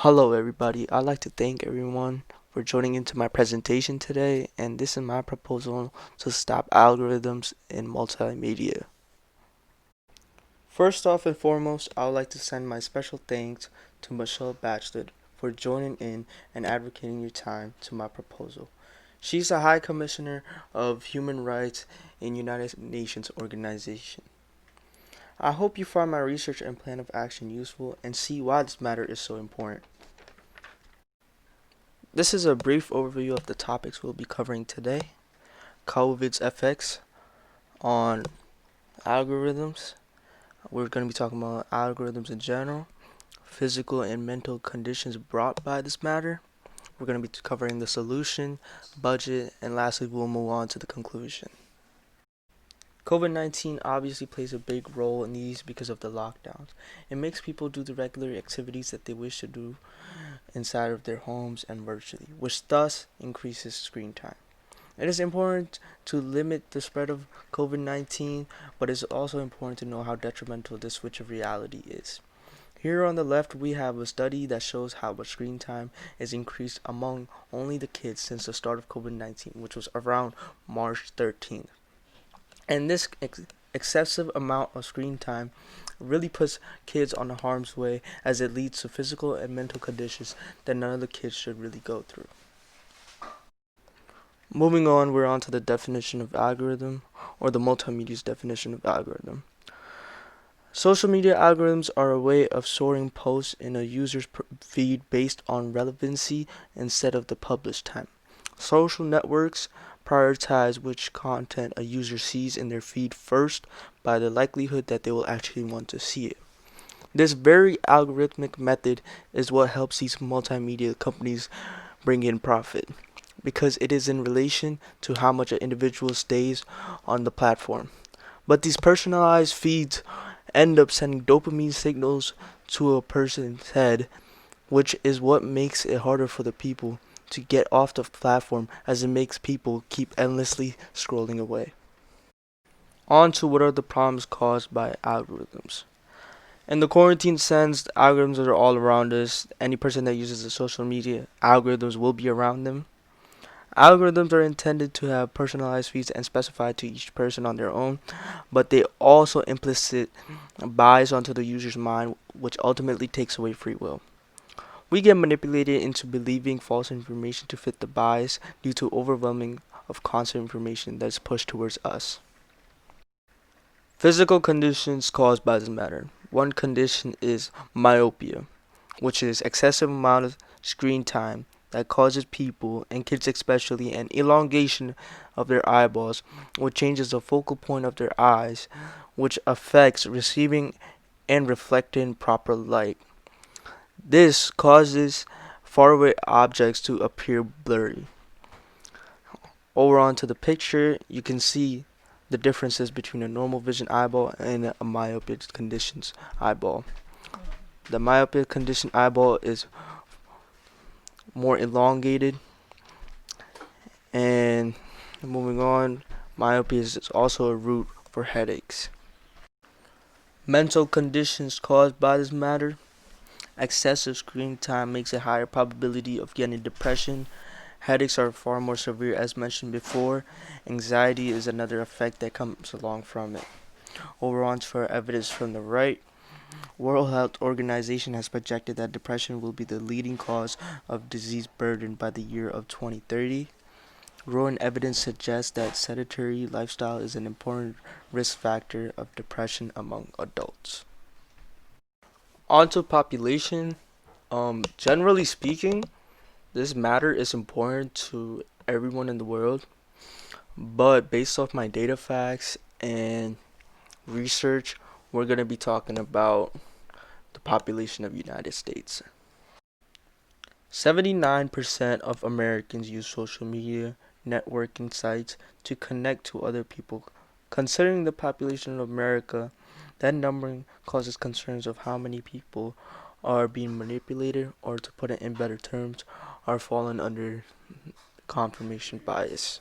Hello, everybody. I'd like to thank everyone for joining into my presentation today, and this is my proposal to stop algorithms in multimedia. First off and foremost, I would like to send my special thanks to Michelle Bachelet for joining in and advocating your time to my proposal. She's the High Commissioner of Human Rights in United Nations Organization. I hope you find my research and plan of action useful and see why this matter is so important. This is a brief overview of the topics we'll be covering today. COVID's effects on algorithms. We're going to be talking about algorithms in general, physical and mental conditions brought by this matter. We're going to be covering the solution, budget, and lastly, we'll move on to the conclusion. COVID-19 obviously plays a big role in these because of the lockdowns. It makes people do the regular activities that they wish to do inside of their homes and virtually, which thus increases screen time. It is important to limit the spread of COVID-19, but it's also important to know how detrimental this switch of reality is. Here on the left, we have a study that shows how much screen time is increased among only the kids since the start of COVID-19, which was around March 13th. And this excessive amount of screen time really puts kids on the harm's way as it leads to physical and mental conditions that none of the kids should really go through. Moving on, we're on to the definition of algorithm, or the multimedia's definition of algorithm. Social media algorithms are a way of sorting posts in a user's feed based on relevancy instead of the published time. Social networks prioritize which content a user sees in their feed first by the likelihood that they will actually want to see it. This very algorithmic method is what helps these multimedia companies bring in profit, because it is in relation to how much an individual stays on the platform. But these personalized feeds end up sending dopamine signals to a person's head, which is what makes it harder for the people to get off the platform, as it makes people keep endlessly scrolling away. On to what are the problems caused by algorithms. In the quarantine sense, the algorithms are all around us. Any person that uses the social media, algorithms will be around them. Algorithms are intended to have personalized feeds and specified to each person on their own, but they also implicit bias onto the user's mind, which ultimately takes away free will. We get manipulated into believing false information to fit the bias due to overwhelming of constant information that is pushed towards us. Physical conditions caused by this matter. One condition is myopia, which is excessive amount of screen time that causes people, and kids especially, an elongation of their eyeballs, which changes the focal point of their eyes, which affects receiving and reflecting proper light. This causes faraway objects to appear blurry. Over onto the picture, you can see the differences between a normal vision eyeball and a myopia conditioned eyeball. The myopia conditioned eyeball is more elongated, and moving on, myopia is also a root for headaches. Mental conditions caused by this matter. Excessive screen time makes a higher probability of getting depression. Headaches are far more severe, as mentioned before. Anxiety is another effect that comes along from it. Over on for evidence from the right. World Health Organization has projected that depression will be the leading cause of disease burden by the year of 2030. Growing evidence suggests that sedentary lifestyle is an important risk factor of depression among adults. Onto population. Generally speaking, this matter is important to everyone in the world, but based off my data facts and research, we're going to be talking about the population of the United States. 79% of Americans use social media networking sites to connect to other people. Considering the population of America, that number causes concerns of how many people are being manipulated, or to put it in better terms, are falling under confirmation bias.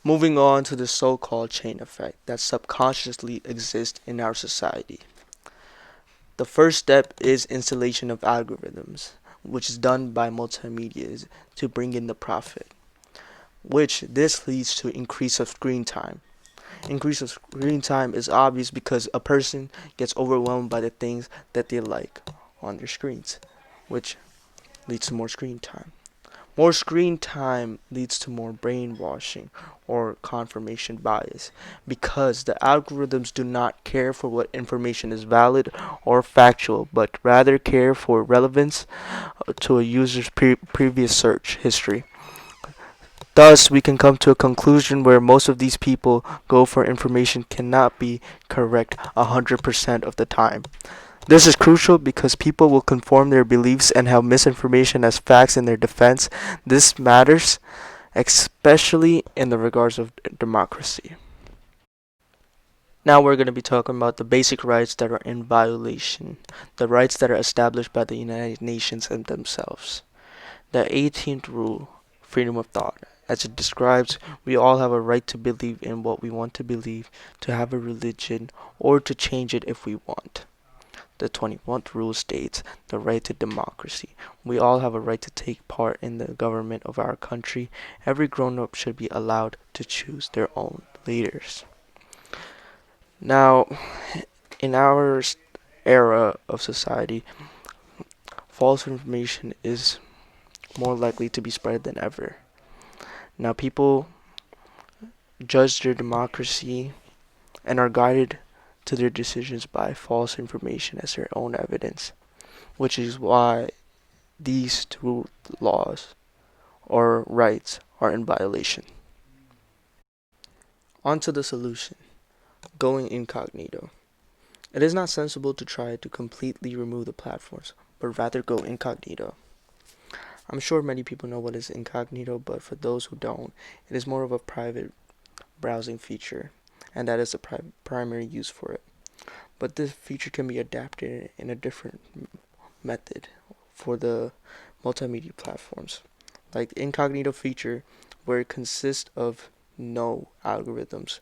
Moving on to the so-called chain effect that subconsciously exists in our society. The first step is installation of algorithms, which is done by multimedia to bring in the profit, which this leads to increase of screen time. Increase of screen time is obvious because a person gets overwhelmed by the things that they like on their screens, which leads to more screen time. More screen time leads to more brainwashing or confirmation bias because the algorithms do not care for what information is valid or factual, but rather care for relevance to a user's previous search history. Thus, we can come to a conclusion where most of these people go for information cannot be correct 100% of the time. This is crucial because people will conform their beliefs and have misinformation as facts in their defense. This matters, especially in the regards of democracy. Now we're going to be talking about the basic rights that are in violation, the rights that are established by the United Nations and themselves. The 18th rule, freedom of thought. As it describes, we all have a right to believe in what we want to believe, to have a religion, or to change it if we want. The 21st rule states the right to democracy. We all have a right to take part in the government of our country. Every grown-up should be allowed to choose their own leaders. Now, in our era of society, false information is more likely to be spread than ever. Now, people judge their democracy and are guided to their decisions by false information as their own evidence, which is why these two laws or rights are in violation. On to the solution, going incognito. It is not sensible to try to completely remove the platforms, but rather go incognito. I'm sure many people know what is incognito, but for those who don't, it is more of a private browsing feature, and that is the primary use for it. But this feature can be adapted in a different method for the multimedia platforms, like the incognito feature, where it consists of no algorithms.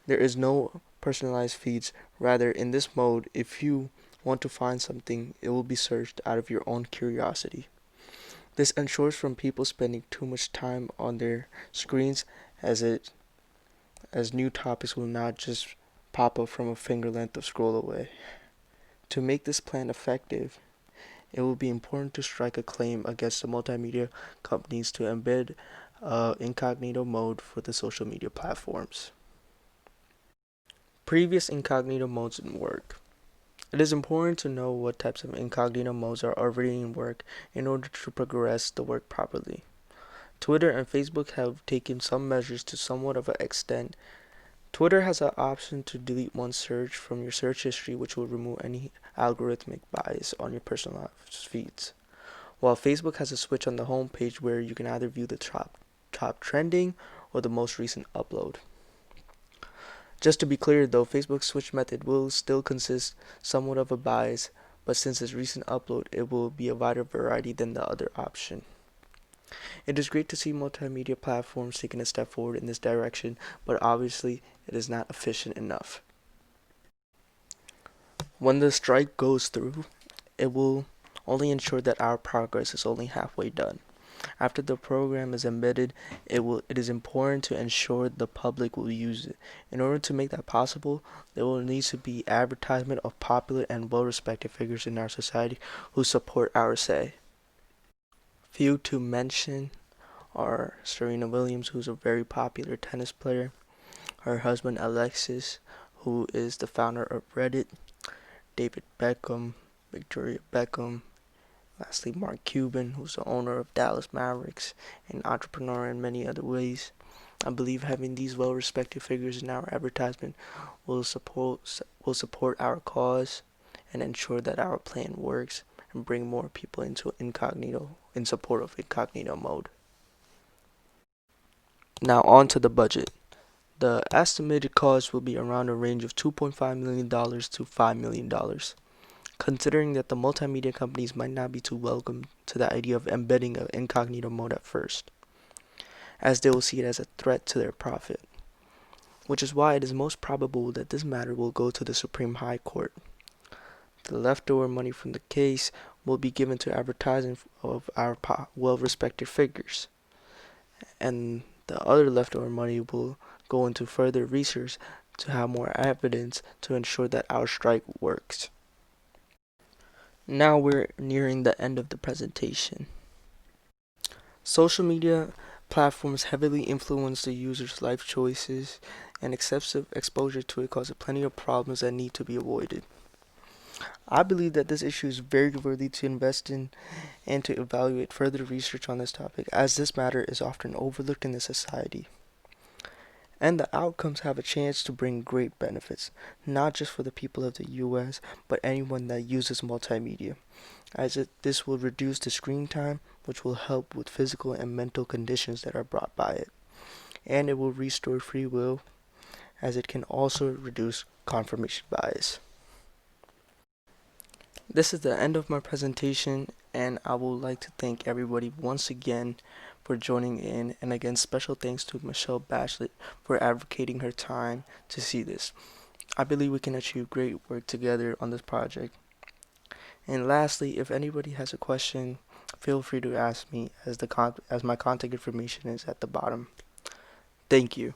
There is no personalized feeds. Rather, in this mode, if you want to find something, it will be searched out of your own curiosity. This ensures from people spending too much time on their screens, as new topics will not just pop up from a finger length of scroll away. To make this plan effective, it will be important to strike a claim against the multimedia companies to embed incognito mode for the social media platforms. Previous incognito modes didn't work. It is important to know what types of incognito modes are already in work in order to progress the work properly. Twitter and Facebook have taken some measures to somewhat of an extent. Twitter has an option to delete one search from your search history, which will remove any algorithmic bias on your personalized feeds. While Facebook has a switch on the home page where you can either view the top trending or the most recent upload. Just to be clear though, Facebook's switch method will still consist somewhat of a bias, but since it's recent upload, it will be a wider variety than the other option. It is great to see multimedia platforms taking a step forward in this direction, but obviously it is not efficient enough. When the strike goes through, it will only ensure that our progress is only halfway done. After the program is embedded, it is important to ensure the public will use it. In order to make that possible, there will need to be advertisement of popular and well-respected figures in our society who support our say. Few to mention are Serena Williams, who's a very popular tennis player, her husband Alexis, who is the founder of Reddit, David Beckham, Victoria Beckham, lastly, Mark Cuban, who's the owner of Dallas Mavericks, an entrepreneur in many other ways. I believe having these well-respected figures in our advertisement will support our cause and ensure that our plan works and bring more people into incognito in support of incognito mode. Now on to the budget. The estimated cost will be around a range of $2.5 million to $5 million. Considering that the multimedia companies might not be too welcome to the idea of embedding an incognito mode at first, as they will see it as a threat to their profit, which is why it is most probable that this matter will go to the Supreme High Court. The leftover money from the case will be given to advertising of our well-respected figures, and the other leftover money will go into further research to have more evidence to ensure that our strike works. Now we're nearing the end of the presentation. Social media platforms heavily influence the user's life choices, and excessive exposure to it causes plenty of problems that need to be avoided. I believe that this issue is very worthy to invest in and to evaluate further research on this topic, as this matter is often overlooked in the society. And the outcomes have a chance to bring great benefits, not just for the people of the US, but anyone that uses multimedia, as this will reduce the screen time, which will help with physical and mental conditions that are brought by it. And it will restore free will, as it can also reduce confirmation bias. This is the end of my presentation, and I would like to thank everybody once again for joining in, and again special thanks to Michelle Bachelet for advocating her time to see this. I believe we can achieve great work together on this project. And lastly, if anybody has a question, feel free to ask me, as my contact information is at the bottom. Thank you.